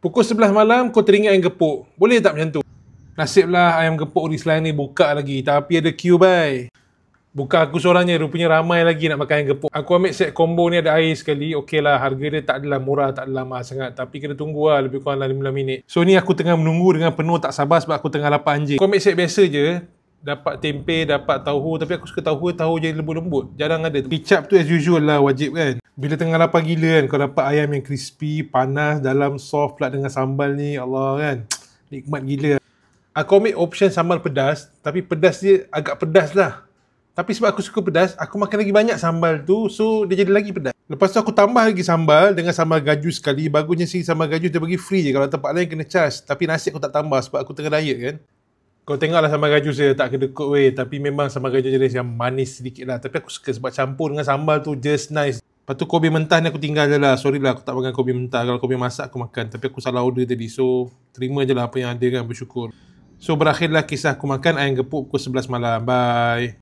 Pukul 11 malam kau teringat ayam gepuk. Boleh tak macam tu? Nasiblah ayam gepuk Rislan ni buka lagi. Tapi ada queue bye. Bukan aku seorang je, rupanya ramai lagi nak makan ayam gepuk. Aku ambil set combo ni ada air sekali. Okey lah, harga dia tak adalah murah, tak adalah mahal sangat. Tapi kena tunggu lah, lebih kurang dalam 15 minit. So ni aku tengah menunggu dengan penuh tak sabar sebab aku tengah lapar anjing. Aku ambil set biasa je. Dapat tempe, dapat tahu. Tapi aku suka tahu je lembut-lembut. Jarang ada. Kicap tu as usual lah, wajib kan. Bila tengah lapar gila kan, kau dapat ayam yang crispy, panas, dalam soft pula dengan sambal ni. Allah kan, nikmat gila. Aku ambil option sambal pedas. Tapi pedas dia agak pedas lah. Tapi sebab aku suka pedas, aku makan lagi banyak sambal tu. So dia jadi lagi pedas. Lepas tu aku tambah lagi sambal dengan sambal gaju sekali. Bagusnya sih sambal gaju dia bagi free je. Kalau tempat lain kena charge. Tapi nasi aku tak tambah sebab aku tengah diet kan. Kau tengoklah sambal gaju saya tak kedekut weh. Tapi memang sambal gaju jenis yang manis sedikit lah. Tapi aku suka sebab campur dengan sambal tu just nice. Lepas tu kobe mentah ni aku tinggal je lah. Sorry lah aku tak makan kobe mentah. Kalau kobe masak aku makan. Tapi aku salah order tadi. So terima je lah apa yang ada kan, bersyukur. So berakhirlah kisah aku makan ayam gepuk pukul 11 malam. Bye.